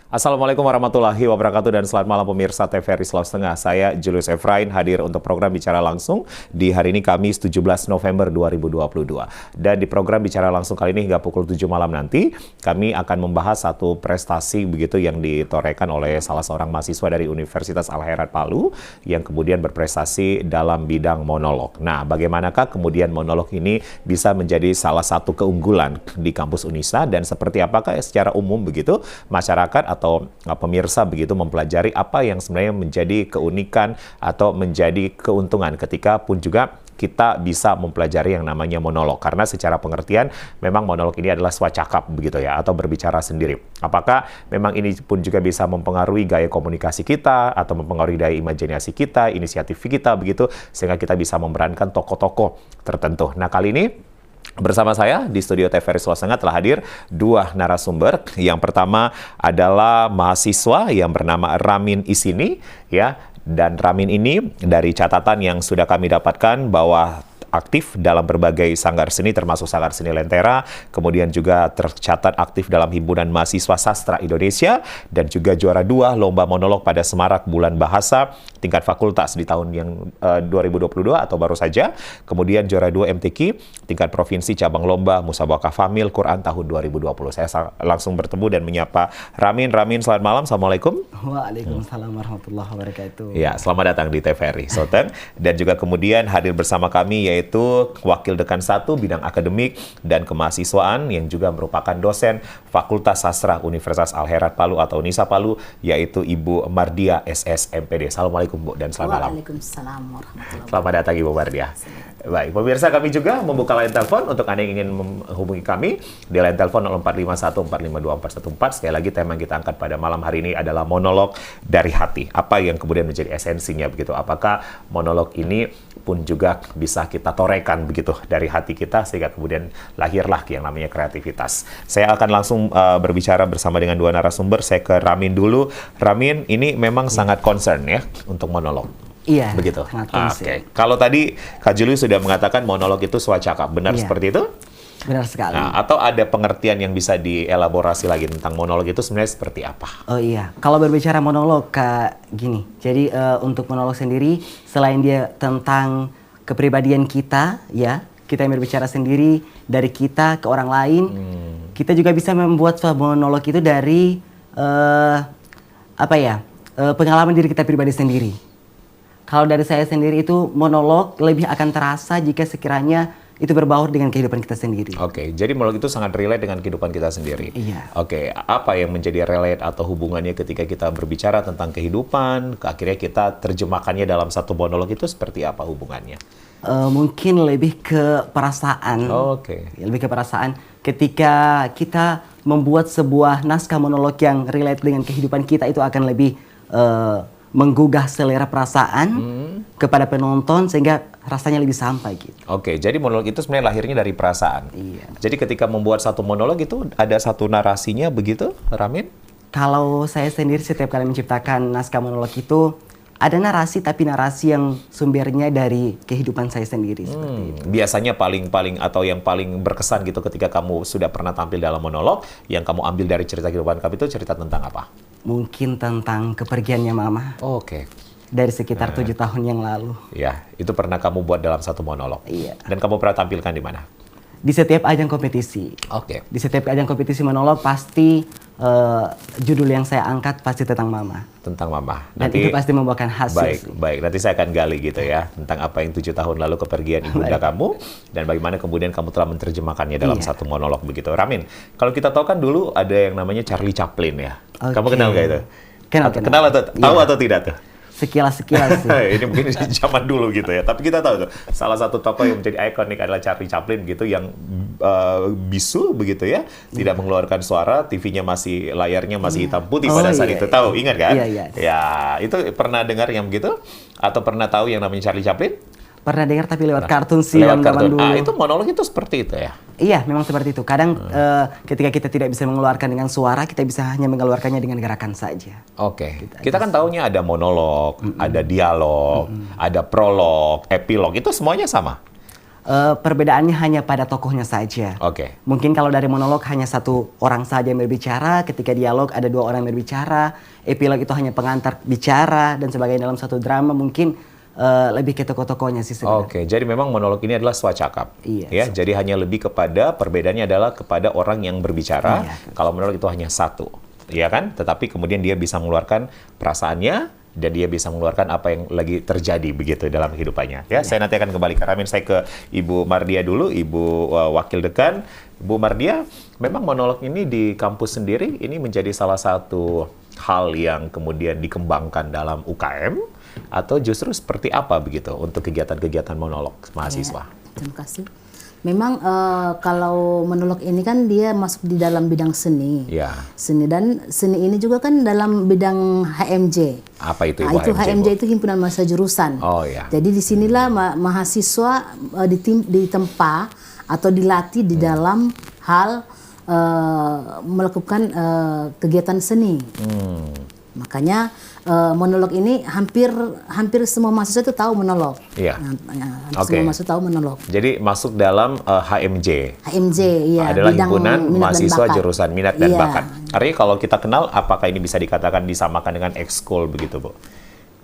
Assalamualaikum warahmatullahi wabarakatuh dan selamat malam pemirsa TVRI Sulawesi Tengah. Saya Julius Efrain hadir untuk program Bicara Langsung di hari ini Kamis 17 November 2022. Dan di program Bicara Langsung kali ini hingga pukul 7 malam nanti kami akan membahas satu prestasi begitu yang ditorehkan oleh salah seorang mahasiswa dari Universitas Al-Khaerat Palu yang kemudian berprestasi dalam bidang monolog. Nah, bagaimanakah kemudian monolog ini bisa menjadi salah satu keunggulan di kampus Unisa dan seperti apakah secara umum begitu masyarakat atau pemirsa begitu mempelajari apa yang sebenarnya menjadi keunikan atau menjadi keuntungan ketika pun juga kita bisa mempelajari yang namanya monolog. Karena secara pengertian memang monolog ini adalah swacakap begitu ya, atau berbicara sendiri. Apakah memang ini pun juga bisa mempengaruhi gaya komunikasi kita atau mempengaruhi daya imajinasi kita, inisiatif kita begitu, sehingga kita bisa memerankan tokoh-tokoh tertentu. Nah, kali ini bersama saya di studio TVRI Sulawesi Tengah telah hadir dua narasumber. Yang pertama adalah mahasiswa yang bernama Ramin Isini, ya. Dan Ramin ini dari catatan yang sudah kami dapatkan bahwa aktif dalam berbagai sanggar seni termasuk Sanggar Seni Lentera, kemudian juga tercatat aktif dalam Himpunan Mahasiswa Sastra Indonesia dan juga juara 2 Lomba Monolog pada Semarak Bulan Bahasa tingkat fakultas di tahun yang 2022 atau baru saja. Kemudian juara 2 MTQ tingkat provinsi cabang lomba Musabaqah Famil Quran tahun 2020. Saya langsung bertemu dan menyapa Ramin. Ramin, selamat malam. Assalamualaikum. Waalaikumsalam warahmatullahi wabarakatuh. Ya, selamat datang di TVRI Sultan. Dan juga kemudian hadir bersama kami yaitu Wakil Dekan 1 Bidang Akademik dan Kemahasiswaan yang juga merupakan dosen Fakultas Sastra Universitas Al-Khaerat Palu atau Unisa Palu, yaitu Ibu Mardia SS MPD. Assalamualaikum Bu dan selamat malam. Waalaikumsalam warahmatullahi wabarakatuh. Selamat datang Ibu Mardia. Baik, pemirsa, kami juga membuka line telepon untuk Anda yang ingin menghubungi kami di line telepon 0451452414. Sekali lagi tema yang kita angkat pada malam hari ini adalah monolog dari hati. Apa yang kemudian menjadi esensinya begitu? Apakah monolog ini pun juga bisa kita torehkan begitu dari hati kita sehingga kemudian lahirlah yang namanya kreativitas. Saya akan langsung berbicara bersama dengan dua narasumber. Saya ke Ramin dulu. Ramin, ini memang sangat concern ya untuk monolog. Iya. Begitu. Oke. Kalau tadi Kak Julius sudah mengatakan monolog itu swacakap, benar seperti itu? Benar sekali. Nah, atau ada pengertian yang bisa dielaborasi lagi tentang monolog itu sebenarnya seperti apa? Oh iya, kalau berbicara monolog Kak, gini. Jadi untuk monolog sendiri selain dia tentang kepribadian kita, ya, kita yang berbicara sendiri dari kita ke orang lain, kita juga bisa membuat sebuah monolog itu dari pengalaman diri kita pribadi sendiri. Kalau dari saya sendiri itu monolog lebih akan terasa jika sekiranya itu berbaur dengan kehidupan kita sendiri. Oke, jadi monolog itu sangat relate dengan kehidupan kita sendiri. Iya. Oke, apa yang menjadi relate atau hubungannya ketika kita berbicara tentang kehidupan, akhirnya kita terjemahkannya dalam satu monolog itu seperti apa hubungannya? Mungkin lebih ke perasaan. Oke. Lebih ke perasaan. Ketika kita membuat sebuah naskah monolog yang relate dengan kehidupan kita, itu akan lebih menggugah selera perasaan kepada penonton sehingga rasanya lebih sampai gitu. Oke, jadi monolog itu sebenarnya lahirnya dari perasaan. Iya. Jadi ketika membuat satu monolog itu ada satu narasinya begitu, Ramin? Kalau saya sendiri setiap kali menciptakan naskah monolog itu ada narasi, tapi narasi yang sumbernya dari kehidupan saya sendiri seperti itu. Biasanya paling atau yang paling berkesan gitu ketika kamu sudah pernah tampil dalam monolog, yang kamu ambil dari cerita kehidupan kamu itu cerita tentang apa? Mungkin tentang kepergiannya Mama. Oke. Dari sekitar 7 tahun yang lalu. Ya, itu pernah kamu buat dalam satu monolog. Iya. Dan kamu pernah tampilkan di mana? Di setiap ajang kompetisi. Oke. Di setiap ajang kompetisi monolog pasti judul yang saya angkat pasti tentang Mama. Tentang Mama. Dan itu pasti membuahkan hasil. Baik. Nanti saya akan gali gitu ya tentang apa yang 7 tahun lalu kepergian ibunda kamu dan bagaimana kemudian kamu telah menerjemahkannya dalam satu monolog begitu. Ramin, kalau kita tahu kan dulu ada yang namanya Charlie Chaplin ya. Okay. Kamu kenal nggak itu? Kenal atau tahu atau tidak tuh? Sekilas sih. Ini mungkin zaman dulu gitu ya. Tapi kita tahu tuh, salah satu tokoh yang menjadi ikonik adalah Charlie Chaplin gitu yang bisu begitu ya, tidak mengeluarkan suara, layarnya masih hitam putih pada saat itu. Tahu, ingat kan? Iya. Ya, itu pernah dengar yang begitu? Atau pernah tahu yang namanya Charlie Chaplin? Pernah dengar tapi lewat kartun sih lewat zaman kartun. dulu. Itu monolog itu seperti itu ya? Iya, memang seperti itu. Kadang ketika kita tidak bisa mengeluarkan dengan suara, kita bisa hanya mengeluarkannya dengan gerakan saja. Oke. Kita kan taunya ada monolog, ada dialog, ada prolog, epilog. Itu semuanya sama? Perbedaannya hanya pada tokohnya saja. Oke. Mungkin kalau dari monolog hanya satu orang saja yang berbicara, ketika dialog ada dua orang yang berbicara, epilog itu hanya pengantar bicara dan sebagainya. Dalam satu drama mungkin lebih ke tokoh-tokohnya sih sebenarnya. Oke, jadi memang monolog ini adalah swacakap. Iya. Ya, jadi hanya lebih kepada perbedaannya adalah kepada orang yang berbicara. Iya. Kalau monolog itu hanya satu, ya kan? Tetapi kemudian dia bisa mengeluarkan perasaannya dan dia bisa mengeluarkan apa yang lagi terjadi begitu dalam kehidupannya. Ya, saya nanti akan kembali ke Ramin. Saya ke Ibu Mardia dulu, Ibu Wakil Dekan. Bu Mardia, memang monolog ini di kampus sendiri ini menjadi salah satu hal yang kemudian dikembangkan dalam UKM atau justru seperti apa begitu untuk kegiatan-kegiatan monolog mahasiswa? Ya, terima kasih. Memang kalau monolog ini kan dia masuk di dalam bidang seni. Ya. Seni dan seni ini juga kan dalam bidang HMJ. Apa itu Ibu Itu HMJ Bu? itu himpunan mahasiswa jurusan. Oh ya. Jadi di sinilah mahasiswa ditempa atau dilatih di dalam hal melakukan kegiatan seni. Makanya monolog ini hampir semua mahasiswa itu tahu monolog. Iya. Semua mahasiswa tahu monolog. Jadi masuk dalam HMJ. HMJ, iya. Adalah Bidang himpunan minat dan mahasiswa bakat. jurusan minat dan Iya. bakat. Artinya kalau kita kenal, apakah ini bisa dikatakan disamakan dengan ekskul begitu, Bu?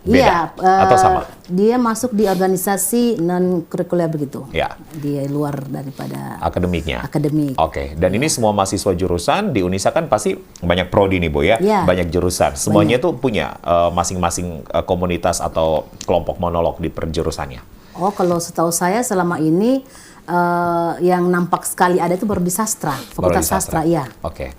Beda? Iya, Atau sama? dia masuk di organisasi non kurikuler begitu. Ya. Dia luar daripada Akademiknya. akademik. Oke, dan ini semua mahasiswa jurusan di Unisa kan pasti banyak prodi nih, Bu ya? Iya. Banyak jurusan. Semuanya itu punya masing-masing komunitas atau kelompok monolog di perjurusannya. Oh, kalau setahu saya selama ini yang nampak sekali ada itu baru di sastra, Baru Fakultas di Sastra, iya. Oke.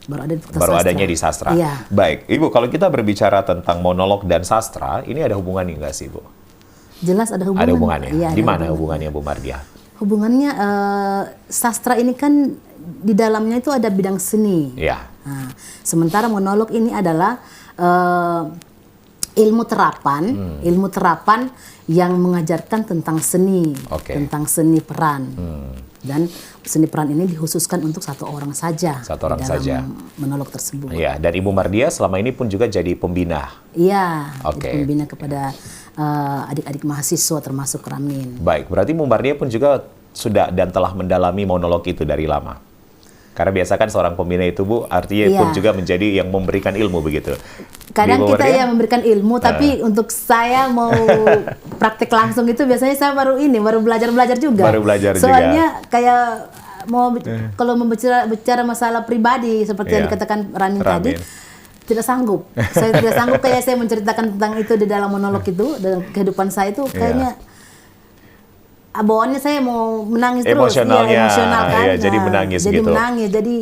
Baru ada di Fakultas Baru Sastra. adanya di sastra. Iya. Baik, Ibu, kalau kita berbicara tentang monolog dan sastra, ini ada hubungannya nggak sih, Bu? Jelas ada hubungan. Ada hubungannya. Iya, Di ada mana hubungannya, Bu Mardia? Hubungannya sastra ini kan di dalamnya itu ada bidang seni. Iya. Nah, sementara monolog ini adalah ilmu terapan yang mengajarkan tentang seni, Oke. tentang seni peran. Dan seni peran ini dikhususkan untuk satu orang saja. Satu orang di dalam saja. monolog tersebut. Iya, dan Ibu Mardia selama ini pun juga jadi pembina. Iya, Oke. jadi pembina kepada adik-adik mahasiswa termasuk Ramin. Baik, berarti Bu Mardia pun juga sudah dan telah mendalami monolog itu dari lama. Karena biasa kan seorang pembina itu, Bu, artinya Iya. pun juga menjadi yang memberikan ilmu begitu. Kadang Ibu kita Mardia? ya memberikan ilmu, tapi untuk saya mau praktek langsung itu biasanya saya baru belajar juga. Baru belajar juga. Soalnya kayak kalau bicara masalah pribadi seperti yang Iya. dikatakan Ramin tadi, tidak sanggup. Saya tidak sanggup kayak saya menceritakan tentang itu di dalam monolog itu, dalam kehidupan saya itu kayaknya bawaannya saya mau menangis terus. Emosionalnya, Iya, emosional kan. iya, jadi menangis jadi gitu. menangis. Jadi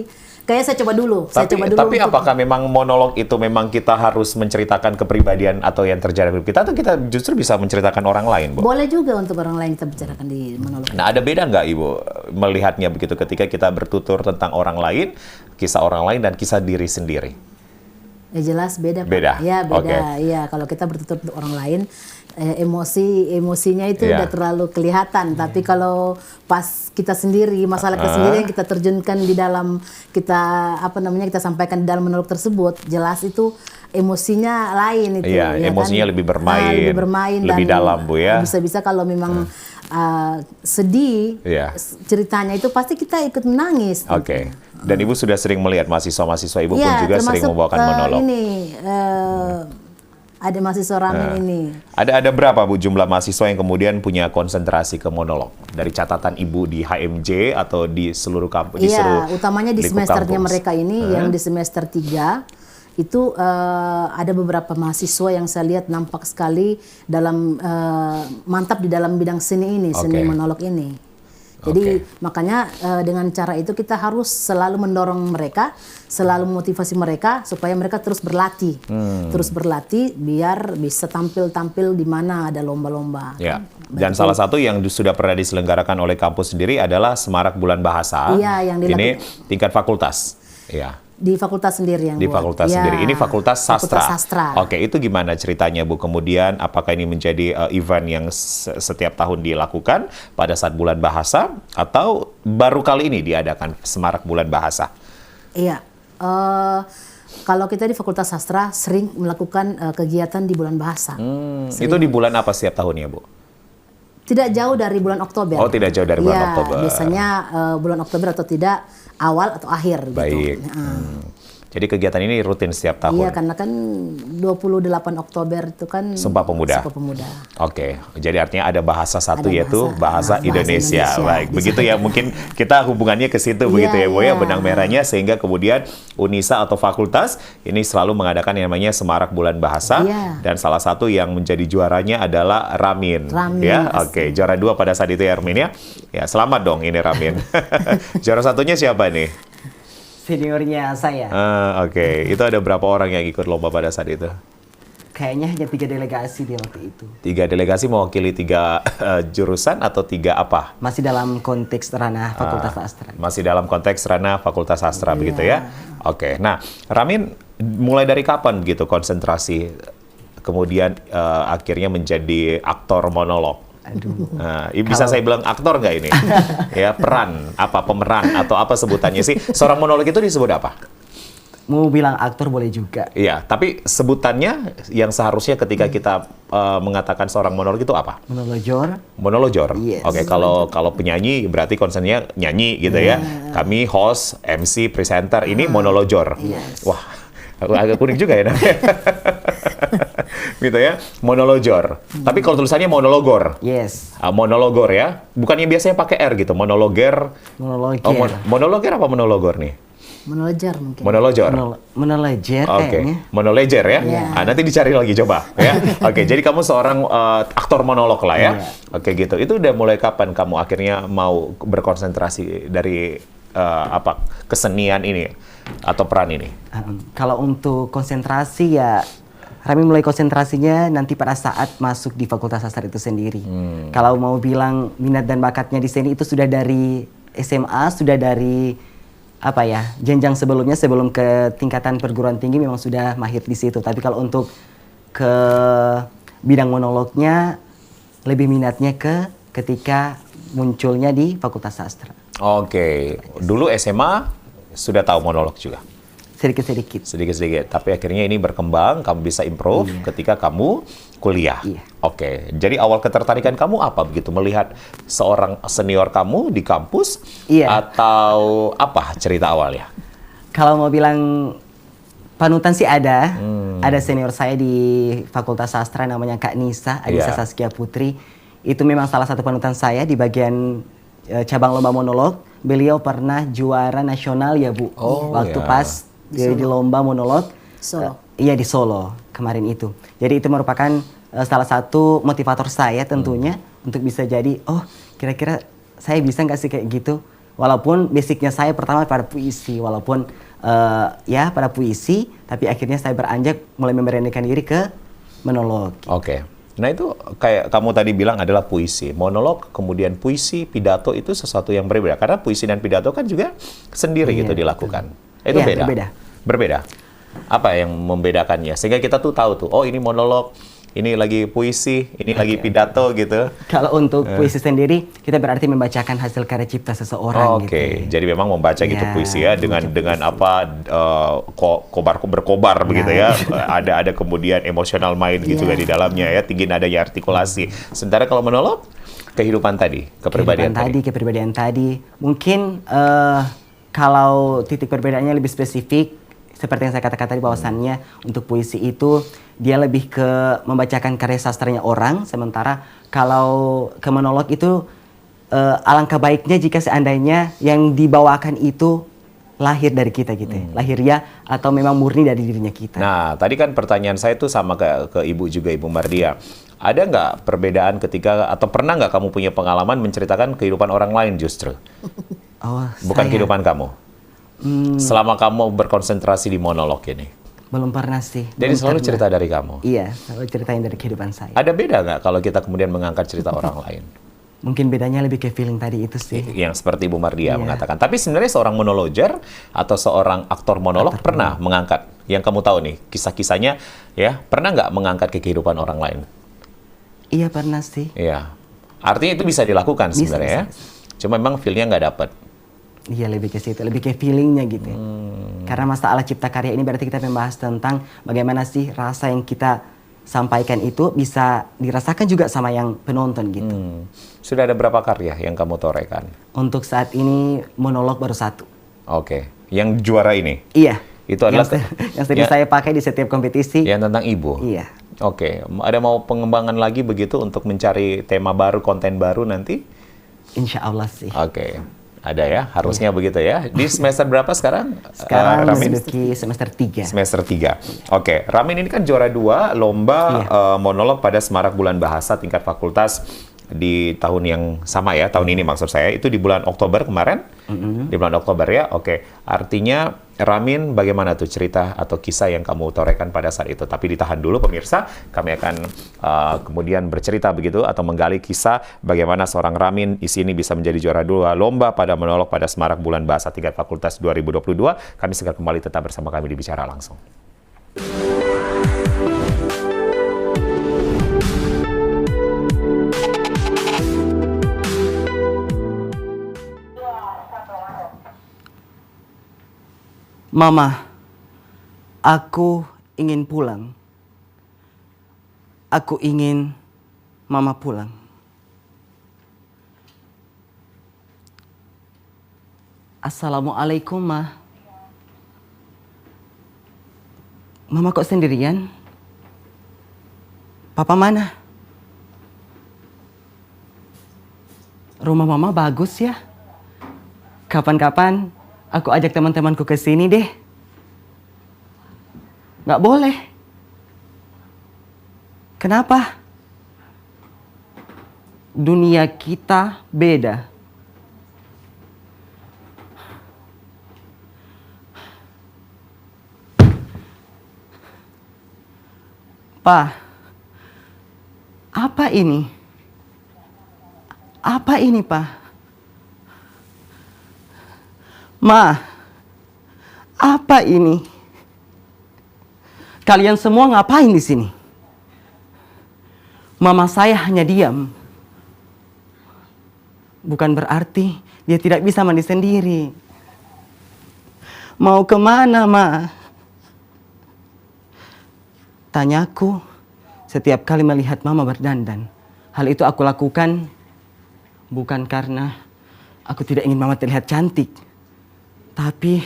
kayak saya coba dulu. Tapi untuk- apakah memang monolog itu memang kita harus menceritakan kepribadian atau yang terjadi di hidup kita, atau kita justru bisa menceritakan orang lain, Bu? boleh juga untuk orang lain kita bicarakan di monolog. Nah, ada beda nggak, Ibu, melihatnya begitu ketika kita bertutur tentang orang lain, kisah orang lain, dan kisah diri sendiri? Ya jelas beda, Pak. Beda? Ya beda. Oke. Iya, kalau kita bertutur untuk orang lain, emosinya itu Iya. udah terlalu kelihatan. Tapi kalau pas kita sendiri, masalah kita sendiri yang kita terjunkan di dalam kita sampaikan di dalam monolog tersebut, jelas itu emosinya lain itu. Iya, ya emosinya kan? lebih bermain, lebih bermain lebih dan dalam, Bu, ya. Bisa-bisa kalau memang sedih Iya. ceritanya itu pasti kita ikut menangis. Oke. Dan Ibu sudah sering melihat mahasiswa-mahasiswa Ibu pun Iya, juga sering termasuk, membawakan monolog. Ada mahasiswa Ramin ini. Ada berapa, Bu, jumlah mahasiswa yang kemudian punya konsentrasi ke monolog? Dari catatan Ibu di HMJ atau di seluruh kampus? Iya, utamanya di lingkup semesternya kampus? mereka ini, yang di semester 3, itu ada beberapa mahasiswa yang saya lihat nampak sekali dalam mantap di dalam bidang seni ini, seni Oke. monolog ini. Jadi makanya dengan cara itu kita harus selalu mendorong mereka, selalu memotivasi mereka supaya mereka terus berlatih. Terus berlatih biar bisa tampil-tampil di mana ada lomba-lomba. Ya. Dan salah satu yang sudah pernah diselenggarakan oleh kampus sendiri adalah Semarak Bulan Bahasa. Iya, yang ini tingkat fakultas. Iya. Di fakultas sendiri yang Di buat. fakultas Ya, sendiri. Ini fakultas sastra. Fakultas sastra. Oke, itu gimana ceritanya, Bu? Kemudian apakah ini menjadi event yang setiap tahun dilakukan pada saat bulan bahasa, atau baru kali ini diadakan Semarak Bulan Bahasa? Iya. Kalau kita di Fakultas Sastra sering melakukan kegiatan di bulan bahasa. Itu di bulan apa setiap tahunnya, Bu? Tidak jauh dari bulan Oktober. Oh, tidak jauh dari bulan Iya, Oktober. Biasanya bulan Oktober atau tidak awal atau akhir Baik. gitu. Jadi kegiatan ini rutin setiap tahun. Iya, karena kan 28 Oktober itu kan Sumpah Pemuda. Sumpah Pemuda. Oke, jadi artinya ada bahasa satu Ada yaitu bahasa Indonesia. Indonesia. Baik, Di begitu sana. ya. Mungkin kita hubungannya ke situ begitu ya, Bu ya, iya. benang merahnya sehingga kemudian Unisa atau fakultas ini selalu mengadakan yang namanya Semarak Bulan Bahasa Iya. dan salah satu yang menjadi juaranya adalah Ramin. Ramin, Ya, oke, pasti. juara 2 pada saat itu ya Ramin ya. Ya, selamat dong ini Ramin. Juara satunya siapa nih? Seniornya saya. Oke, itu ada berapa orang yang ikut lomba pada saat itu? Kayaknya hanya 3 delegasi di waktu itu. 3 delegasi mewakili 3 jurusan atau 3 apa? Masih dalam konteks ranah Fakultas Sastra. Masih dalam konteks ranah Fakultas Sastra begitu ya? Oke, nah Ramin mulai dari kapan gitu konsentrasi kemudian akhirnya menjadi aktor monolog? Aduh. Nah, bisa saya bilang aktor nggak ini? Ya, peran, apa, pemeran, atau apa sebutannya sih? Seorang monolog itu disebut apa? Mau bilang aktor boleh juga. Iya, tapi sebutannya yang seharusnya ketika kita mengatakan seorang monolog itu apa? Monolojor. Monolojor. Yes. Oke, kalau penyanyi berarti konsennya nyanyi gitu ya. Kami host, MC, presenter, ini monolojor. Yes. Wah, agak unik juga ya namanya. Gitu ya, monolojor. Tapi kalau tulisannya monologor. Yes. Monologor ya. Bukannya biasanya pakai R gitu, monologer. Monologer. Oh, monologer apa monologor nih? Menolojar mungkin. Monolojor. Monologer Oke, kayaknya. monoleger ya. Iya. Nanti dicari lagi coba ya. Oke, jadi kamu seorang aktor monolog lah ya. Iya. Oke gitu. Itu udah mulai kapan kamu akhirnya mau berkonsentrasi dari kesenian ini atau peran ini? Kalau untuk konsentrasi ya, kami mulai konsentrasinya nanti pada saat masuk di Fakultas Sastra itu sendiri. Kalau mau bilang minat dan bakatnya di seni itu sudah dari SMA, sudah dari jenjang sebelumnya sebelum ke tingkatan perguruan tinggi memang sudah mahir di situ. Tapi kalau untuk ke bidang monolognya lebih minatnya ketika munculnya di Fakultas Sastra. Oke, dulu SMA sudah tahu monolog juga. Sedikit-sedikit. Sedikit-sedikit, tapi akhirnya ini berkembang, kamu bisa improve ketika kamu kuliah. Iya. Oke, jadi awal ketertarikan kamu apa begitu melihat seorang senior kamu di kampus? Iya. Atau apa cerita awalnya? Kalau mau bilang panutan sih ada. Ada senior saya di Fakultas Sastra namanya Kak Nisa, Anissa Iya. Saskia Putri. Itu memang salah satu panutan saya di bagian cabang lomba monolog. Beliau pernah juara nasional ya Bu. Waktu iya. pas di lomba monolog. Solo. Iya di Solo kemarin itu. Jadi itu merupakan salah satu motivator saya tentunya untuk bisa jadi, oh kira-kira saya bisa nggak sih kayak gitu. Walaupun basicnya saya pertama pada puisi, walaupun pada puisi, tapi akhirnya saya beranjak mulai memberanikan diri ke monolog. Oke. Nah itu kayak kamu tadi bilang adalah puisi. Monolog, kemudian puisi, pidato itu sesuatu yang berbeda. Karena puisi dan pidato kan juga sendiri gitu dilakukan. Itu Iya, beda? berbeda. Berbeda. Apa yang membedakannya? Sehingga kita tuh tahu tuh, oh ini monolog, ini lagi puisi, ini lagi pidato gitu. Kalau untuk puisi sendiri, kita berarti membacakan hasil karya cipta seseorang Oke, gitu. jadi memang membaca gitu Ya, puisi ya dengan berkobar begitu ya. Ada kemudian emosional main gitu juga di dalamnya ya, tinggi nadanya artikulasi. Sementara kalau monolog kehidupan tadi, kepribadian tadi. Kepribadian tadi. Mungkin kalau titik perbedaannya lebih spesifik, seperti yang saya katakan tadi bahwasannya untuk puisi itu dia lebih ke membacakan karya sastranya orang, sementara kalau ke monolog itu alangkah baiknya jika seandainya yang dibawakan itu lahir dari kita gitu ya. Lahirnya atau memang murni dari dirinya kita. Nah, tadi kan pertanyaan saya tuh sama ke Ibu juga, Ibu Mardia. Ada nggak perbedaan ketika, atau pernah nggak kamu punya pengalaman menceritakan kehidupan orang lain justru? Bukan kehidupan kamu? Selama kamu berkonsentrasi di monolog ini? Belum pernah sih. Jadi selalu cerita dari kamu? Iya, selalu ceritain dari kehidupan saya. Ada beda nggak kalau kita kemudian mengangkat cerita orang lain? Mungkin bedanya lebih ke feeling tadi itu sih. Yang seperti Ibu Mardia mengatakan. Tapi sebenarnya seorang monologer atau seorang aktor monolog pernah mengangkat, yang kamu tahu nih, kisah-kisahnya ya, pernah nggak mengangkat ke kehidupan orang lain? Iya pernah sih. Iya. Artinya itu bisa dilakukan sebenarnya ya. Cuma memang feel-nya nggak dapet. Iya lebih ke situ, lebih ke feelingnya gitu. Karena masalah cipta karya ini berarti kita membahas tentang bagaimana sih rasa yang kita sampaikan itu bisa dirasakan juga sama yang penonton gitu. Sudah ada berapa karya yang kamu torehkan? Untuk saat ini monolog baru 1. Oke, yang juara ini? Iya. Itu adalah yang sering saya pakai di setiap kompetisi. yang tentang ibu? Iya. Oke, ada mau pengembangan lagi begitu untuk mencari tema baru, konten baru nanti? Insya Allah sih. Oke, ada ya, harusnya begitu ya. Di semester berapa sekarang? Sekarang Ramin? memasuki semester 3. Semester 3. Oke, Ramin ini kan juara 2 lomba monolog pada Semarak Bulan Bahasa tingkat fakultas di tahun yang sama ya, tahun ini maksud saya, itu di bulan Oktober kemarin? Di bulan Oktober ya, oke. Artinya, Ramin, bagaimana tuh cerita atau kisah yang kamu torehkan pada saat itu? Tapi ditahan dulu pemirsa, kami akan kemudian bercerita begitu atau menggali kisah bagaimana seorang Ramin di sini bisa menjadi juara 2 lomba pada monolog pada Semarak Bulan Bahasa tingkat fakultas 2022. Kami segera kembali tetap bersama kami di Bicara Langsung. Mama, aku ingin pulang. Aku ingin Mama pulang. Assalamualaikum, Ma. Mama kok sendirian? Papa mana? Rumah Mama bagus ya. Kapan-kapan aku ajak teman-temanku ke sini deh. Nggak boleh. Kenapa? Dunia kita beda. Pa, apa ini? Apa ini, Pa? Ma, apa ini? Kalian semua ngapain di sini? Mama saya hanya diam. Bukan berarti dia tidak bisa mandi sendiri. Mau kemana, Ma? Tanyaku setiap kali melihat Mama berdandan. Hal itu aku lakukan bukan karena aku tidak ingin Mama terlihat cantik. Tapi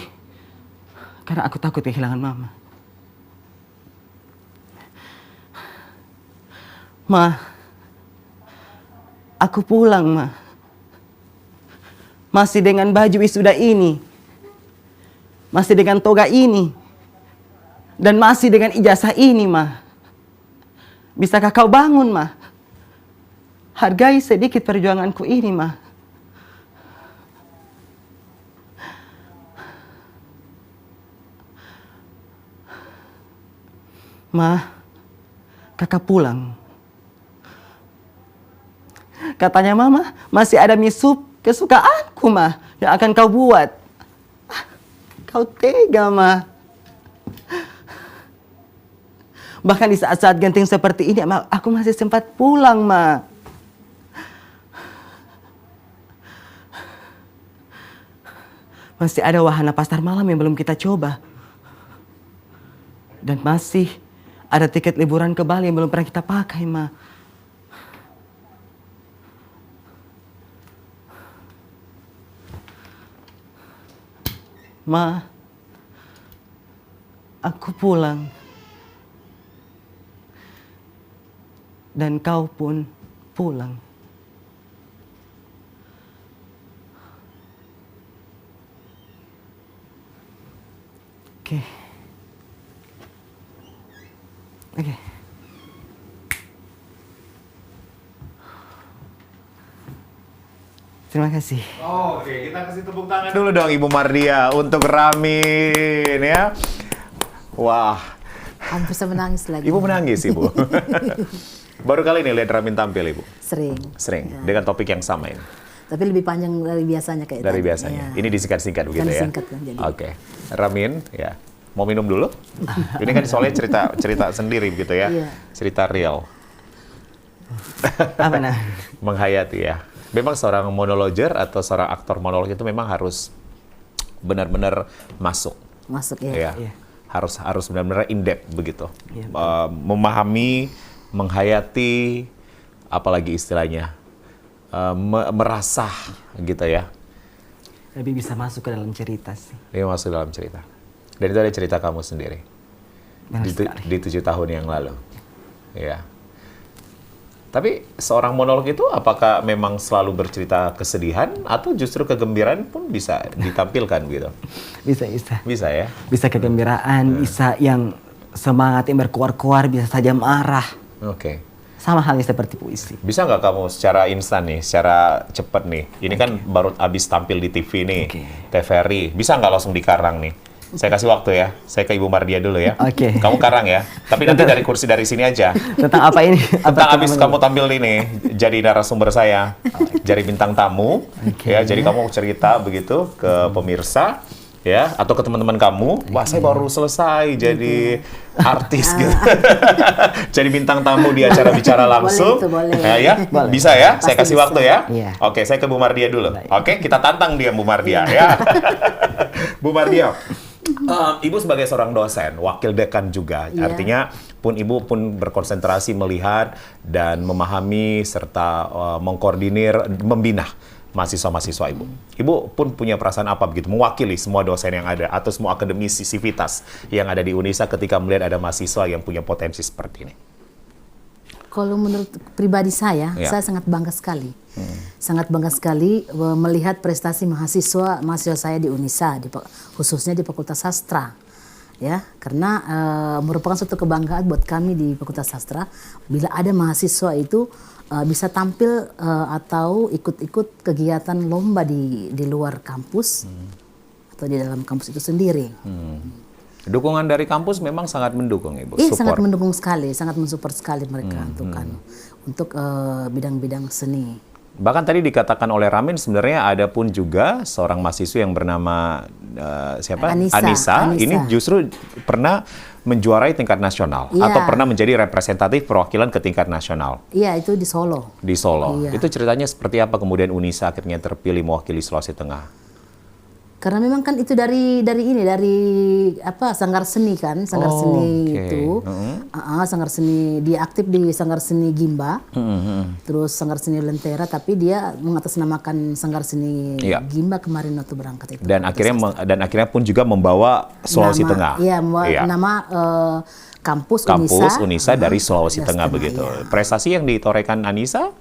karena aku takut kehilangan Mama. Ma, aku pulang, Ma. Masih dengan baju wisuda ini. Masih dengan toga ini. Dan masih dengan ijazah ini, Ma. Bisakah kau bangun, Ma? Hargai sedikit perjuanganku ini, Ma. Ma, kakak pulang. Katanya Mama masih ada mie sup kesukaanku, Ma, yang akan kau buat. Kau tega, Ma. Bahkan di saat-saat genting seperti ini, Ma, aku masih sempat pulang, Ma. Masih ada wahana pasar malam yang belum kita coba. Dan masih ada tiket liburan ke Bali yang belum pernah kita pakai, Ma. Ma, aku pulang. Dan kau pun pulang. Oke. Oke. Terima kasih. Oke, kita kasih tepuk tangan dulu dong Ibu Mardia untuk Ramin ya. Wah. Hampir saya menangis lagi. Ibu menangis, Ibu. Baru kali ini lihat Ramin tampil, Ibu? Sering. Sering, dengan topik yang sama ini? Tapi lebih panjang dari biasanya kayak Dari tadi. biasanya? Ya. Ini disingkat-singkat begitu ya? Disingkat kan jadi. Oke. Ramin, ya. Mau minum dulu? Ini kan soalnya cerita sendiri begitu ya? Iya. Cerita real. Apa nah? Menghayati ya. Memang seorang monologer atau seorang aktor monolog itu memang harus benar-benar masuk. Masuk ya. Ya. Iya. harus benar-benar in-depth begitu. Iya, Memahami, menghayati, apalagi istilahnya, merasah gitu ya. Lebih bisa masuk ke dalam cerita sih. Dia masuk dalam cerita. Dan itu ada cerita kamu sendiri. Benar sekali. Di 7 tahun yang lalu. Ya. Tapi seorang monolog itu apakah memang selalu bercerita kesedihan atau justru kegembiraan pun bisa ditampilkan gitu? Bisa. Bisa ya? Bisa kegembiraan, bisa yang semangat yang berkoar-koar, bisa saja marah. Oke. Sama halnya seperti puisi. Bisa nggak kamu secara instan nih, secara cepat nih? Ini kan baru abis tampil di TV nih, Oke. TVRI. Bisa nggak langsung dikarang nih? Saya kasih waktu ya. Saya ke Ibu Mardia dulu ya. Oke. Kamu karang ya. Tapi nanti dari kursi dari sini aja. Tentang apa ini? Tentang abis kamu tampil ini, jadi narasumber saya, jadi bintang tamu, Oke. ya. Jadi kamu cerita begitu ke pemirsa, ya, atau ke teman-teman kamu. Wah, saya baru selesai jadi artis gitu. Jadi bintang tamu di acara bicara langsung. Boleh. Ya. Boleh. Bisa ya? Saya Pasti kasih bisa. waktu ya. Iya. Oke, saya ke Bu Mardia dulu. Baik. Oke, kita tantang dia Bu Mardia ya. Bu Mardia. Ibu sebagai seorang dosen, wakil dekan juga, Iya. artinya Ibu pun berkonsentrasi melihat dan memahami serta mengkoordinir, membina mahasiswa-mahasiswa Ibu. Ibu pun punya perasaan apa begitu, mewakili semua dosen yang ada atau semua akademisi sivitas yang ada di UNISA ketika melihat ada mahasiswa yang punya potensi seperti ini? Kalau menurut pribadi saya sangat bangga sekali. Sangat bangga sekali melihat prestasi mahasiswa saya di UNISA, khususnya di Fakultas Sastra. Ya, karena merupakan suatu kebanggaan buat kami di Fakultas Sastra bila ada mahasiswa itu bisa tampil atau ikut-ikut kegiatan lomba di luar kampus atau di dalam kampus itu sendiri. Dukungan dari kampus memang sangat mendukung Ibu, Iya, support. sangat mendukung sekali, sangat mensupport sekali mereka untuk bidang-bidang seni. Bahkan tadi dikatakan oleh Ramin sebenarnya ada pun juga seorang mahasiswa yang bernama siapa? Anissa. Ini justru pernah menjuarai tingkat nasional Iya. atau pernah menjadi representatif perwakilan ke tingkat nasional Iya, itu di Solo. di Solo. Iya. Itu ceritanya seperti apa kemudian UNISA akhirnya terpilih mewakili Sulawesi Tengah? Karena memang kan itu dari Sanggar Seni kan, Sanggar Seni oke. itu, Sanggar Seni, dia aktif di Sanggar Seni Gimba, terus Sanggar Seni Lentera, tapi dia mengatasnamakan Sanggar Seni Iya. Gimba kemarin waktu berangkat itu. Dan akhirnya pun juga membawa Sulawesi Tengah. Iya, nama kampus Unisa dari Sulawesi Tengah begitu. Iya. Prestasi yang ditorehkan Anissa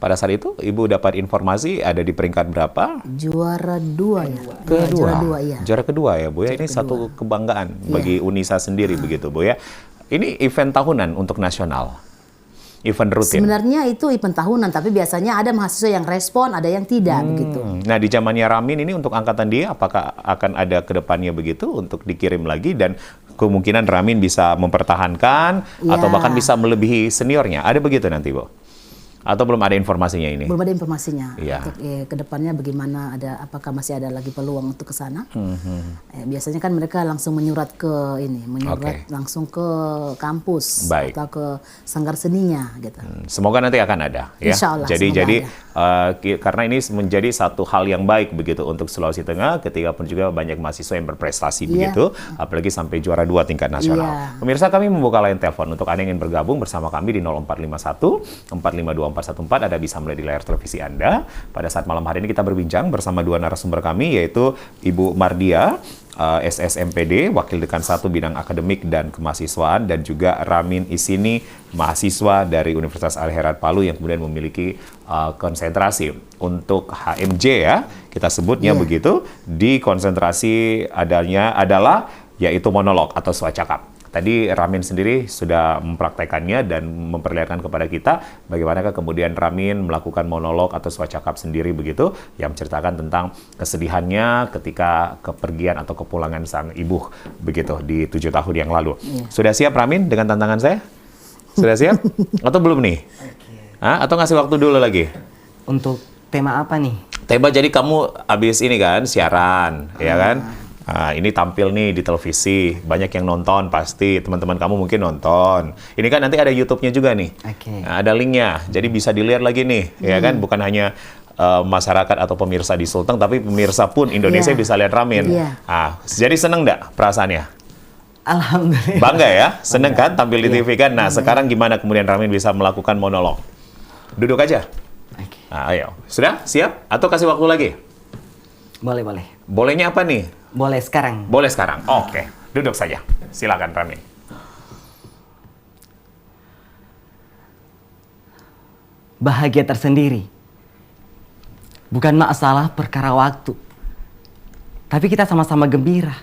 pada saat itu, Ibu dapat informasi ada di peringkat berapa? Juara 2 ya. Kedua. Juara 2 ya. Juara kedua ya, Bu ya. Ini satu kebanggaan bagi UNISA sendiri begitu, Bu ya. Ini event tahunan untuk nasional. Event rutin. Sebenarnya itu event tahunan, tapi biasanya ada mahasiswa yang respon, ada yang tidak begitu. Nah, di zamannya Ramin ini untuk angkatan dia, apakah akan ada ke depannya begitu untuk dikirim lagi dan kemungkinan Ramin bisa mempertahankan atau Ya. bahkan bisa melebihi seniornya? Ada begitu nanti, Bu? Atau belum ada informasinya ini? Belum ada informasinya. Iya. Untuk ke depannya bagaimana, apakah masih ada lagi peluang untuk ke sana? Biasanya kan mereka langsung menyurat langsung ke kampus Baik. atau ke sanggar seninya gitu. Semoga nanti akan ada ya. Insya Allah, Jadi semoga karena ini menjadi satu hal yang baik begitu untuk Sulawesi Tengah ketika pun juga banyak mahasiswa yang berprestasi begitu, apalagi sampai juara 2 tingkat nasional. Iya. Pemirsa, kami membuka line telepon untuk Anda yang ingin bergabung bersama kami di 0451 452 414. Anda bisa melihat di layar televisi Anda. Pada saat malam hari ini kita berbincang bersama dua narasumber kami, yaitu Ibu Mardia, SSMPD, Wakil Dekan 1 Bidang Akademik dan Kemahasiswaan, dan juga Ramin Isini, mahasiswa dari Universitas Al-Herad Palu yang kemudian memiliki konsentrasi untuk HMJ ya, kita sebutnya begitu, di konsentrasi adalah yaitu monolog atau swacakap. Tadi Ramin sendiri sudah mempraktekannya dan memperlihatkan kepada kita bagaimanakah kemudian Ramin melakukan monolog atau swacakap sendiri begitu yang menceritakan tentang kesedihannya ketika kepergian atau kepulangan sang ibu begitu di 7 tahun yang lalu. Sudah siap Ramin dengan tantangan saya? Sudah siap? Atau belum nih? Atau ngasih waktu dulu lagi? Untuk tema apa nih? Tema, jadi kamu habis ini kan siaran, ya kan? Ini tampil nih di televisi, banyak yang nonton pasti, teman-teman kamu mungkin nonton. Ini kan nanti ada YouTube-nya juga nih, ada linknya, jadi bisa dilihat lagi nih, ya kan? Bukan hanya masyarakat atau pemirsa di Sulteng, tapi pemirsa pun Indonesia bisa lihat Ramin. Jadi seneng nggak perasaannya? Alhamdulillah. Bangga ya? Seneng kan tampil di Iya. TV kan? Nah, sekarang gimana kemudian Ramin bisa melakukan monolog? Duduk aja. Oke. Nah, ayo. Sudah? Siap? Atau kasih waktu lagi? Boleh, boleh. Bolehnya apa nih? Boleh sekarang. Boleh sekarang. Oke. Duduk saja. Silakan Ramin. Bahagia tersendiri bukan masalah perkara waktu, tapi kita sama-sama gembira.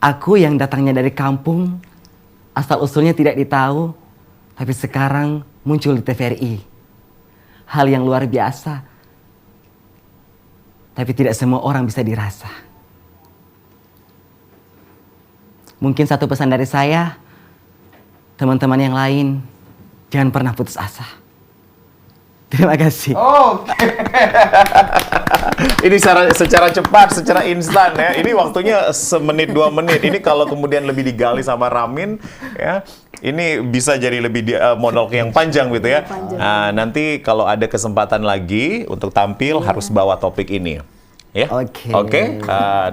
Aku yang datangnya dari kampung, asal usulnya tidak ditahu, tapi sekarang muncul di TVRI. Hal yang luar biasa, tapi tidak semua orang bisa dirasa. Mungkin satu pesan dari saya, teman-teman yang lain, jangan pernah putus asa. Terima kasih. Oke. Ini secara cepat, secara instan ya. Ini waktunya semenit 2 menit. Ini kalau kemudian lebih digali sama Ramin ya, ini bisa jadi lebih monolog yang panjang gitu ya. Nah, nanti kalau ada kesempatan lagi untuk tampil harus bawa topik ini. Ya, Oke. Oke.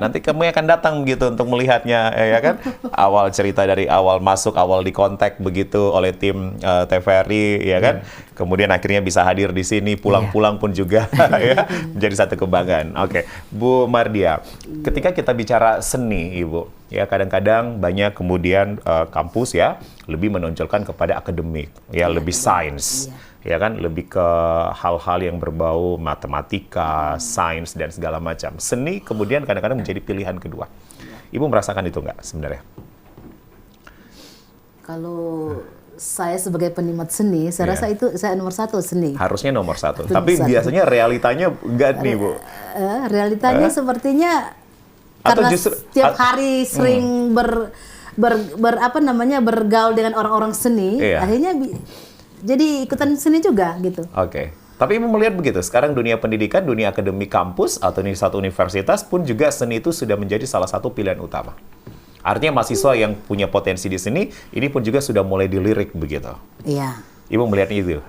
Nanti kamu akan datang begitu untuk melihatnya, ya kan? Awal cerita dari awal masuk, awal dikontak begitu oleh tim TVRI, ya kan? Kemudian akhirnya bisa hadir di sini, pulang-pulang pun juga, ya, menjadi satu kebanggaan. Oke, Bu Mardia, ketika kita bicara seni, Ibu, ya kadang-kadang banyak kemudian kampus ya lebih menonjolkan kepada akademik, ya lebih sains. Ya kan, lebih ke hal-hal yang berbau matematika, sains, dan segala macam. Seni kemudian kadang-kadang menjadi pilihan kedua. Ibu merasakan itu nggak sebenarnya? Kalau saya sebagai penikmat seni, saya rasa itu saya nomor 1 seni. Harusnya nomor 1. Itu Tapi satu. biasanya realitanya enggak nih, Bu. Realitanya sepertinya Atau karena justru- setiap hari sering bergaul dengan orang-orang seni, Iya. akhirnya jadi ikutan seni juga gitu. Oke. Tapi Ibu melihat begitu, sekarang dunia pendidikan, dunia akademik kampus, atau di satu universitas pun juga seni itu sudah menjadi salah satu pilihan utama. Artinya mahasiswa yang punya potensi di seni, ini pun juga sudah mulai dilirik begitu. Iya. Ibu melihatnya itu?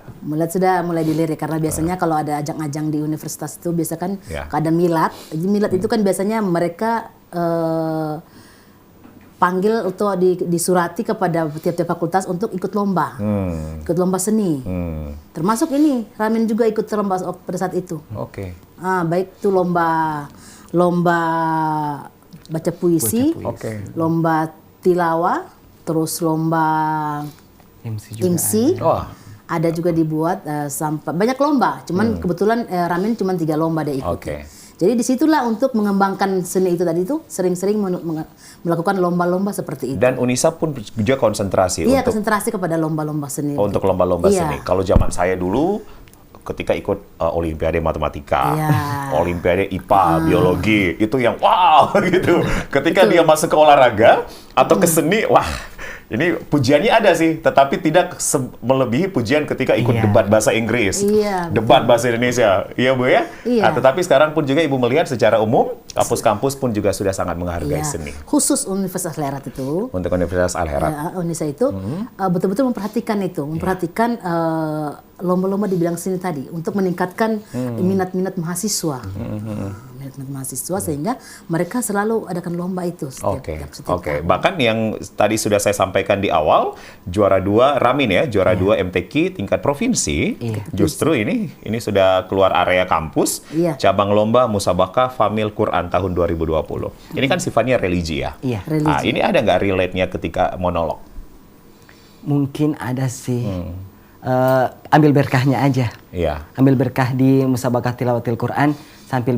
Sudah mulai dilirik karena biasanya kalau ada ajang-ajang di universitas itu biasa kan Ya. ada milad. Milad itu kan biasanya mereka panggil atau disurati kepada tiap-tiap fakultas untuk ikut lomba. Ikut lomba seni. Termasuk ini, Ramin juga ikut lomba pada saat itu. Oke. Baik itu lomba baca puisi, Oke. lomba tilawah, terus lomba MC juga. IMSI. Wah. Ada juga dibuat sampai banyak lomba. Cuman kebetulan Ramin cuma 3 lomba dia ikuti. Oke. Jadi disitulah untuk mengembangkan seni itu tadi itu sering-sering melakukan lomba-lomba seperti itu. Dan Unisa pun juga konsentrasi Iya, untuk konsentrasi kepada lomba-lomba seni. untuk lomba-lomba Iya. seni. Kalau zaman saya dulu, ketika ikut Olimpiade Matematika, Iya. Olimpiade IPA, Biologi, itu yang wow gitu. Ketika dia masuk ke olahraga atau ke seni, wah, ini pujiannya ada sih, tetapi tidak melebihi pujian ketika ikut Iya. debat bahasa Inggris, Iya, debat bahasa Indonesia, iya Bu ya. Iya. Tetapi sekarang pun juga Ibu melihat secara umum, kampus-kampus pun juga sudah sangat menghargai Iya. seni. Khusus Universitas Lerat itu. Untuk Universitas Al-Herat. Unisa itu betul-betul memperhatikan itu, memperhatikan lomba-lomba di bidang seni tadi untuk meningkatkan minat-minat mahasiswa. Minat-minat mahasiswa sehingga mereka selalu adakan lomba itu Oke, setiap oke. tahun. Bahkan yang tadi sudah saya sampaikan di awal, juara 2 Ramin ya, juara 2 MTQ tingkat provinsi. Justru ini sudah keluar area kampus. Iya. Cabang lomba Musabakah Famil Quran tahun 2020. Ini kan sifatnya religi ya. Iya. Religi. Ini ada nggak relate-nya ketika monolog? Mungkin ada sih. Ambil berkahnya aja. Iya. Ambil berkah di Musabakah Tilawatil Quran sambil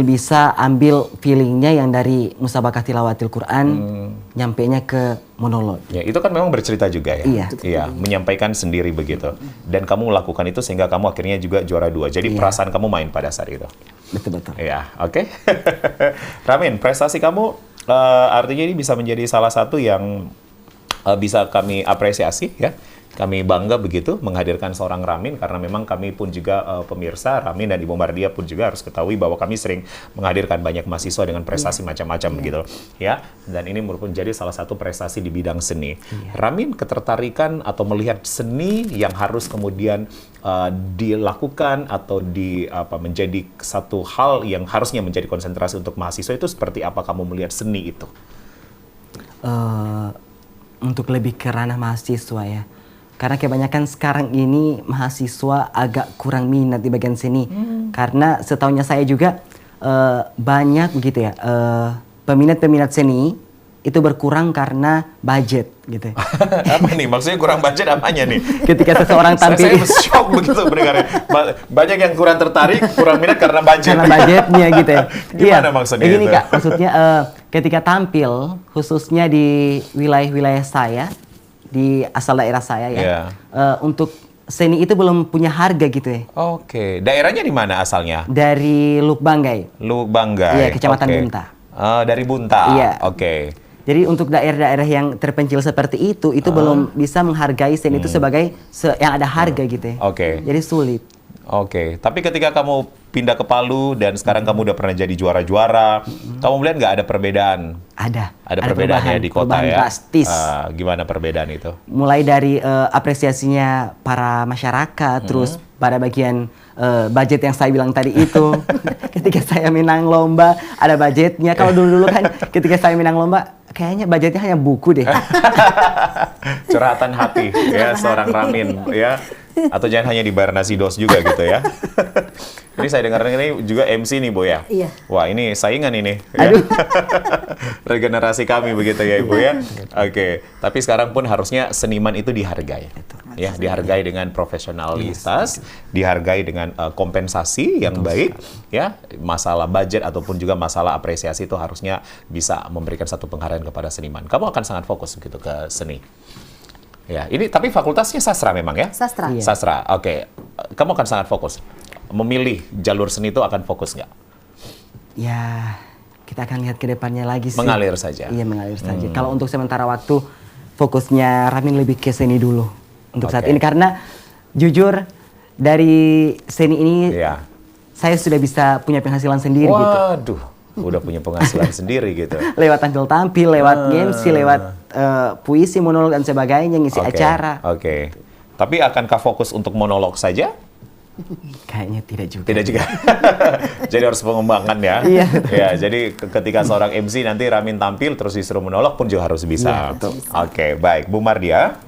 bisa ambil feelingnya yang dari Musabakah Tilawatil Quran nyampainya ke monolog. Ya, itu kan memang bercerita juga ya. Iya. Iya, menyampaikan sendiri begitu. Dan kamu melakukan itu sehingga kamu akhirnya juga juara 2. Jadi perasaan kamu main pada saat itu. Betul-betul. Iya, oke. Ramin, prestasi kamu artinya ini bisa menjadi salah satu yang bisa kami apresiasi ya. Kami bangga begitu menghadirkan seorang Ramin karena memang kami pun juga pemirsa Ramin dan Ibu Mardia pun juga harus ketahui bahwa kami sering menghadirkan banyak mahasiswa dengan prestasi macam-macam begitu ya. Dan ini merupakan jadi salah satu prestasi di bidang seni. Ramin ketertarikan atau melihat seni yang harus kemudian dilakukan atau menjadi satu hal yang harusnya menjadi konsentrasi untuk mahasiswa itu seperti apa kamu melihat seni itu? Untuk lebih ke ranah mahasiswa ya. Karena kebanyakan sekarang ini mahasiswa agak kurang minat di bagian seni. Karena setahunya saya juga banyak begitu ya, peminat-peminat seni itu berkurang karena budget gitu. Apa nih? Maksudnya kurang budget apanya nih? Ketika seseorang tampil, saya shock begitu mendengarnya. Banyak yang kurang tertarik, kurang minat karena budget. karena budgetnya gitu ya. Gimana maksudnya Begini itu? Kak, maksudnya ketika tampil, khususnya di wilayah-wilayah saya, di asal daerah saya ya, Iya. untuk seni itu belum punya harga gitu ya. Oke, daerahnya di mana asalnya? Dari Lukbanggai. Lu Banggai. Iya, Kecamatan Oke. Bunta. Dari Bunta. Iya. Oke. Jadi untuk daerah-daerah yang terpencil seperti itu belum bisa menghargai seni itu sebagai yang ada harga gitu ya. Oke. Jadi sulit. Oke, tapi ketika kamu pindah ke Palu dan sekarang kamu udah pernah jadi juara-juara, kamu melihat nggak ada perbedaan? Ada Perbedaan ya di kota perubahan ya? drastis. Gimana perbedaan itu? Mulai dari apresiasinya para masyarakat, terus pada bagian budget yang saya bilang tadi itu, ketika saya menang lomba ada budgetnya. Kalau dulu-dulu kan ketika saya menang lomba, kayaknya budgetnya hanya buku deh. Curhatan hati ya seorang Ramin ya, atau jangan hanya dibayar nasi dos juga gitu ya. Ini saya dengar ini juga MC nih Bu ya. Iya. Wah ini saingan ini. Ya. Regenerasi kami begitu ya Ibu ya. Oke. Tapi sekarang pun harusnya seniman itu dihargai. Ya, dihargai dengan profesionalitas, dihargai dengan kompensasi yang baik. Ya, masalah budget ataupun juga masalah apresiasi itu harusnya bisa memberikan satu penghargaan kepada seniman. Kamu akan sangat fokus gitu ke seni. Ya, ini tapi fakultasnya sastra memang ya? Sastra. Iya. Sastra, oke. Kamu akan sangat fokus. Memilih jalur seni itu akan fokus nggak? Ya, kita akan lihat ke depannya lagi sih. Mengalir saja. Iya, mengalir saja. Kalau untuk sementara waktu, fokusnya Ramin lebih ke seni dulu. Untuk saat ini, karena jujur, dari seni ini, Iya. saya sudah bisa punya penghasilan sendiri gitu. Waduh, udah punya penghasilan sendiri gitu. Lewat tampil-tampil, lewat MC, lewat puisi, monolog, dan sebagainya, ngisi Oke, acara. Oke. Tapi akankah fokus untuk monolog saja? Kayaknya tidak juga. Tidak juga. Jadi harus pengembangan ya. Iya. Ya, jadi ketika seorang MC nanti Ramin tampil terus disuruh monolog pun juga harus bisa. Iya, betul. Oke, baik. Bu Mardia,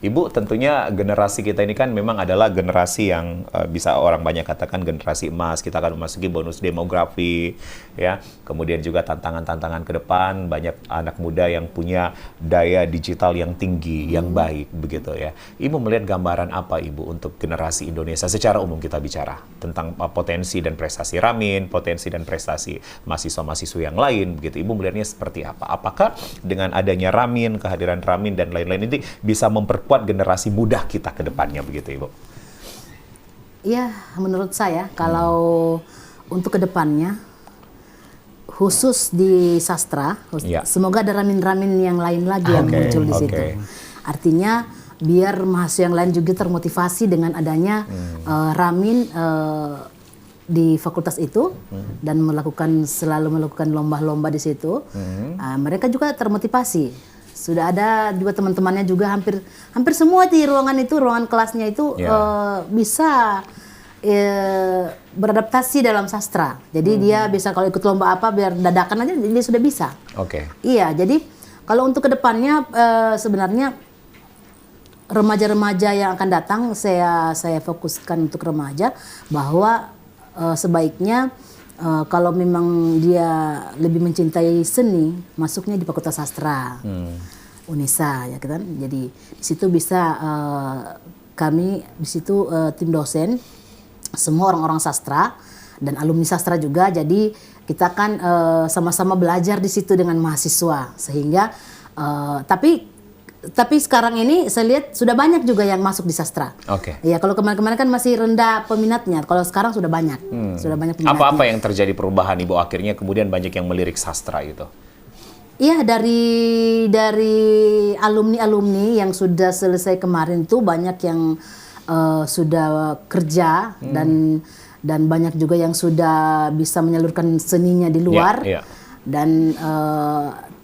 Ibu, tentunya generasi kita ini kan memang adalah generasi yang bisa orang banyak katakan generasi emas. Kita akan memasuki bonus demografi, ya. Kemudian juga tantangan-tantangan ke depan, banyak anak muda yang punya daya digital yang tinggi, yang baik, begitu ya. Ibu melihat gambaran apa, Ibu, untuk generasi Indonesia secara umum kita bicara tentang potensi dan prestasi Ramin, potensi dan prestasi mahasiswa-mahasiswa yang lain, begitu. Ibu melihatnya seperti apa? Apakah dengan adanya Ramin, kehadiran Ramin dan lain-lain ini bisa memperkuat generasi muda kita ke depannya, begitu Ibu? Ya, menurut saya kalau untuk kedepannya, khusus di sastra, Ya. semoga ada ramin-ramin yang lain lagi yang Oke, muncul di situ. oke. Artinya biar mahasiswa yang lain juga termotivasi dengan adanya ramin di fakultas itu dan selalu melakukan lomba-lomba di situ. Mereka juga termotivasi. Sudah ada juga teman-temannya juga hampir semua di ruangan kelasnya itu bisa beradaptasi dalam sastra. Jadi dia bisa kalau ikut lomba apa biar dadakan aja dia sudah bisa. Oke. Iya, jadi kalau untuk kedepannya sebenarnya remaja-remaja yang akan datang saya fokuskan untuk remaja bahwa sebaiknya kalau memang dia lebih mencintai seni, masuknya di Fakultas Sastra, Unesa, ya kan. Jadi di situ bisa kami di situ tim dosen, semua orang-orang sastra dan alumni sastra juga. Jadi kita kan sama-sama belajar di situ dengan mahasiswa, sehingga tapi sekarang ini saya lihat sudah banyak juga yang masuk di sastra. Oke. Ya kalau kemarin-kemarin kan masih rendah peminatnya. Kalau sekarang sudah banyak, sudah banyak peminatnya. Apa-apa yang terjadi perubahan Ibu akhirnya kemudian banyak yang melirik sastra itu? Iya, dari alumni yang sudah selesai kemarin itu banyak yang sudah kerja dan banyak juga yang sudah bisa menyalurkan seninya di luar. Dan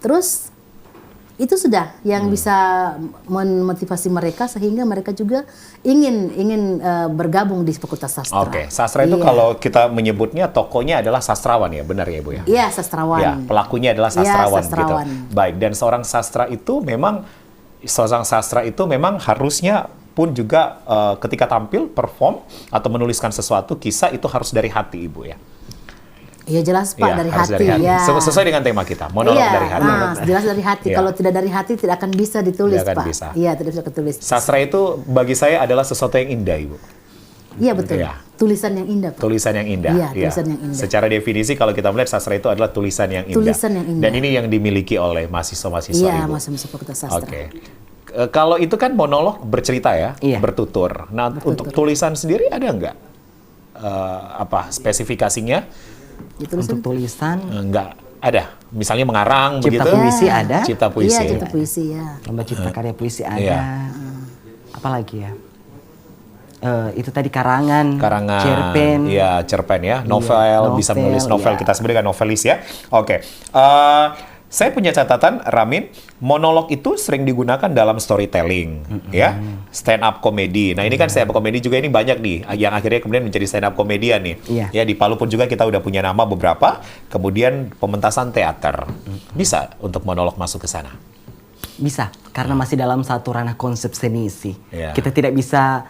terus itu sudah yang bisa memotivasi mereka sehingga mereka juga ingin bergabung di Fakultas Sastra. Oke, sastra itu kalau kita menyebutnya tokohnya adalah sastrawan ya, benar ya Ibu ya? Iya, sastrawan. Ya, pelakunya adalah sastrawan, sastrawan. gitu. Baik, dan seorang sastra itu memang harusnya pun juga ketika tampil, perform atau menuliskan sesuatu kisah itu harus dari hati Ibu ya. Iya jelas Pak, dari hati. Ya. Sesuai dengan tema kita, monolog dari hati. Jelas dari hati. Kalau tidak dari hati tidak akan bisa ditulis tidak akan Pak. Bisa. Iya, tidak bisa ditulis. Sastra itu bagi saya adalah sesuatu yang indah Ibu. Iya betul. Tulisan yang indah Pak. Tulisan yang indah. Iya, tulisan yang indah. Secara definisi kalau kita melihat sastra itu adalah tulisan yang indah. Tulisan yang indah. Dan ini yang dimiliki oleh mahasiswa-mahasiswa Iya, Ibu. mahasiswa Fakultas Sastra. Oke. Kalau itu kan monolog bercerita ya, bertutur. Nah, untuk tulisan sendiri ada nggak spesifikasinya? Untuk tulisan nggak ada. Misalnya mengarang cipta begitu. Puisi ada. Cipta puisi. Iya, cipta puisi ya. Lomba cipta karya puisi ada. Iya. Apalagi ya? Itu tadi karangan, Karangan, cerpen. Iya, cerpen ya. Novel, bisa menulis novel. Kita sebutkan novelis ya. Oke. Saya punya catatan, Ramin, monolog itu sering digunakan dalam storytelling, ya, stand up comedy. Nah ini kan stand up comedy juga ini banyak nih, yang akhirnya kemudian menjadi stand up komedian nih. Ya di Palu pun juga kita udah punya nama beberapa. Kemudian pementasan teater, bisa untuk monolog masuk ke sana. Bisa, karena masih dalam satu ranah konsep seni sih. Kita tidak bisa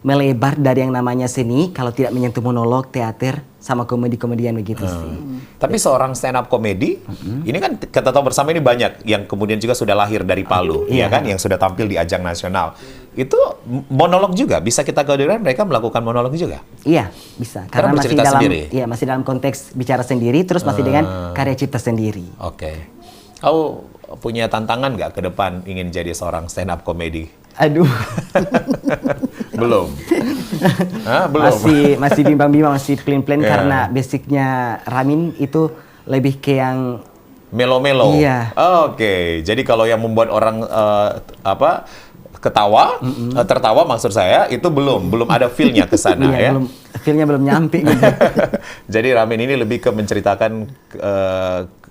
melebar dari yang namanya seni kalau tidak menyentuh monolog, teater, sama komedi-komedian begitu sih. Tapi seorang stand up komedi, ini kan kita tahu bersama ini banyak yang kemudian juga sudah lahir dari Palu, ya kan, yang sudah tampil di ajang nasional. Itu monolog juga, bisa kita katakan mereka melakukan monolog juga? Iya, bisa. Karena masih dalam konteks bicara sendiri, terus masih dengan karya cipta sendiri. Oke. Kau punya tantangan nggak ke depan ingin jadi seorang stand up komedi? Aduh. Belum. Belum. Masih bimbang-bimbang, masih plan-plan karena basicnya Ramin itu lebih ke yang melo-melo. Iya. Oke. Jadi kalau yang membuat orang ketawa, tertawa maksud saya itu belum ada feel-nya ke sana ya. Feel-nya belum nyampe. Jadi Ramin ini lebih ke menceritakan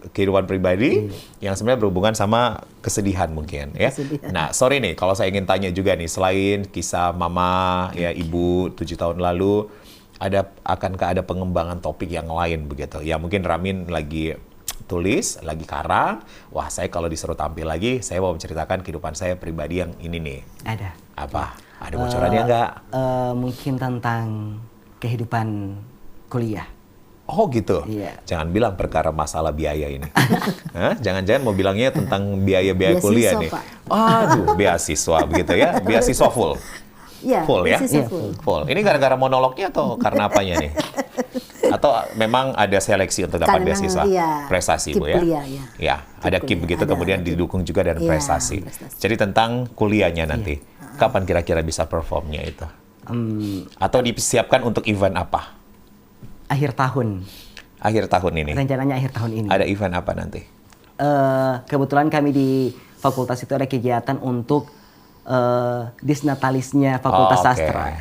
kehidupan pribadi yang sebenarnya berhubungan sama kesedihan mungkin ya. Nah, sorry nih kalau saya ingin tanya juga nih, selain kisah mama ya ibu 7 tahun lalu, akankah ada pengembangan topik yang lain begitu? Ya mungkin Ramin lagi tulis, lagi karang, wah saya kalau disuruh tampil lagi, saya mau menceritakan kehidupan saya pribadi yang ini nih. Ada. Apa? Ada bocorannya nggak? Mungkin tentang kehidupan kuliah. Oh gitu? Iya. Jangan bilang perkara masalah biaya ini. Jangan-jangan mau bilangnya tentang biaya-biaya kuliah nih. Pak. Aduh, beasiswa begitu ya? Beasiswa full? Iya, full ya? Iya, full. Ini gara-gara monolognya atau karena apanya nih? Atau memang ada seleksi untuk dapat beasiswa? Prestasi Bu ya? Ya, ada KIP begitu, kemudian didukung juga dengan prestasi. Jadi tentang kuliahnya nanti. Kapan kira-kira bisa performnya itu? Atau disiapkan untuk event apa? Akhir tahun. Akhir tahun ini? Rencananya akhir tahun ini. Ada event apa nanti? Kebetulan kami di fakultas itu ada kegiatan untuk disnatalisnya Fakultas Sastra.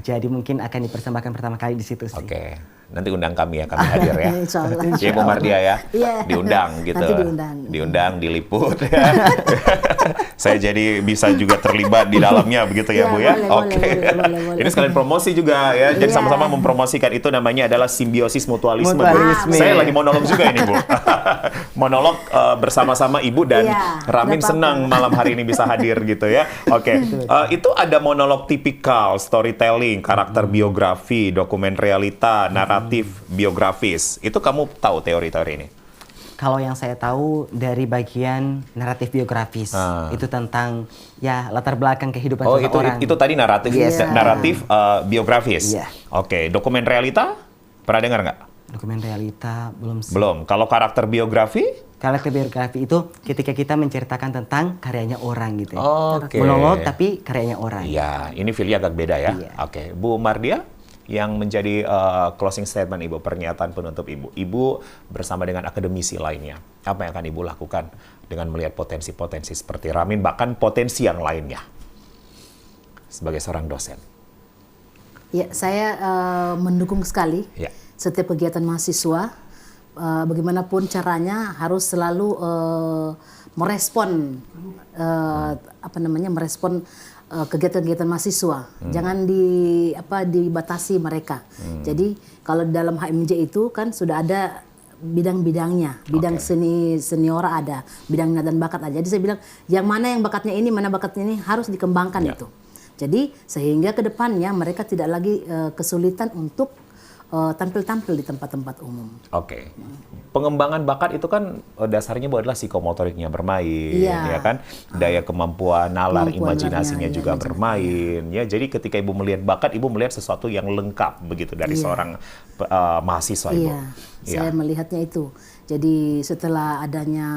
Jadi mungkin akan dipersembahkan pertama kali di situ sih. Nanti undang kami ya, kami hadir ya. Insyaallah. Ya Bu Mardia ya. Diundang gitu. Nanti diundang, diliput ya. Saya jadi bisa juga terlibat di dalamnya begitu ya Bu ya. Boleh. Ini sekalian promosi juga ya. Jadi sama-sama mempromosikan, itu namanya adalah simbiosis mutualisme. Saya lagi monolog juga ini Bu. Monolog bersama-sama Ibu dan Ramin senang malam hari ini bisa hadir gitu ya. Itu ada monolog tipikal, storytelling, karakter biografi, dokumen realita, naratif biografis. Itu kamu tahu teori-teori ini? Kalau yang saya tahu dari bagian naratif biografis, itu tentang ya latar belakang kehidupan seseorang. Itu tadi naratif, naratif biografis. Dokumen realita pernah dengar nggak? Dokumen realita belum. Belum. Kalau karakter biografi? Karakter biografi itu ketika kita menceritakan tentang karyanya orang gitu ya. Monolog tapi karyanya orang. Iya, ini feelnya agak beda ya. Bu Mardia, yang menjadi closing statement Ibu, pernyataan penutup Ibu? Ibu bersama dengan akademisi lainnya, apa yang akan Ibu lakukan dengan melihat potensi-potensi seperti Ramin, bahkan potensi yang lainnya sebagai seorang dosen? Ya, saya mendukung sekali setiap kegiatan mahasiswa. Bagaimanapun caranya harus selalu merespon merespon kegiatan-kegiatan mahasiswa. Jangan dibatasi mereka. Jadi kalau dalam HMJ itu kan sudah ada bidang-bidangnya, bidang seniora ada, bidang minat dan bakat ada. Jadi saya bilang yang mana yang bakatnya ini, mana bakatnya ini harus dikembangkan itu. Jadi sehingga ke depannya mereka tidak lagi kesulitan untuk tampil-tampil di tempat-tempat umum. Oke. Pengembangan bakat itu kan dasarnya adalah psikomotoriknya bermain, ya kan? Daya kemampuan nalar, imajinasinya juga bermain. Ya, jadi ketika Ibu melihat bakat, Ibu melihat sesuatu yang lengkap begitu dari seorang mahasiswa Ibu. Saya melihatnya itu. Jadi setelah adanya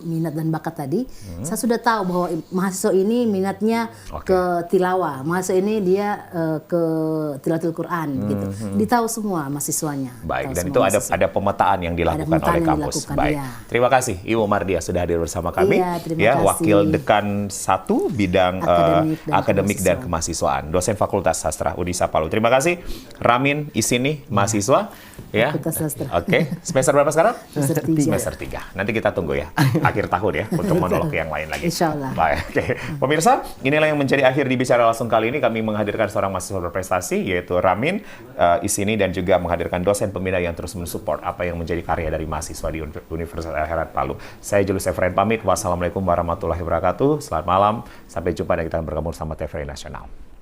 minat dan bakat tadi, saya sudah tahu bahwa mahasiswa ini minatnya ke tilawah, mahasiswa ini dia ke tilawatil Quran, gitu. Ditahu semua mahasiswanya. Baik, dan itu ada pemetaan yang dilakukan oleh kampus. Baik, terima kasih Ibu Mardia sudah hadir bersama kami. Terima kasih. Wakil Dekan 1 bidang akademik dan kemahasiswaan, dosen Fakultas Sastra Unisa Palu. Terima kasih Ramin Isini, mahasiswa. Fakultas Sastra. Oke, semester berapa sekarang? Semester 3. Nanti kita tunggu ya. Akhir tahun ya untuk monolog yang lain lagi. Insya Allah. Baik, pemirsa, inilah yang menjadi akhir di Bicara Langsung kali ini. Kami menghadirkan seorang mahasiswa berprestasi yaitu Ramin Isini, dan juga menghadirkan dosen pembina yang terus mensupport apa yang menjadi karya dari mahasiswa di Universitas Al-Herad Palu. Saya Julius Efrain pamit. Wassalamualaikum warahmatullahi wabarakatuh. Selamat malam. Sampai jumpa dan kita bergabung sama TVRI Nasional.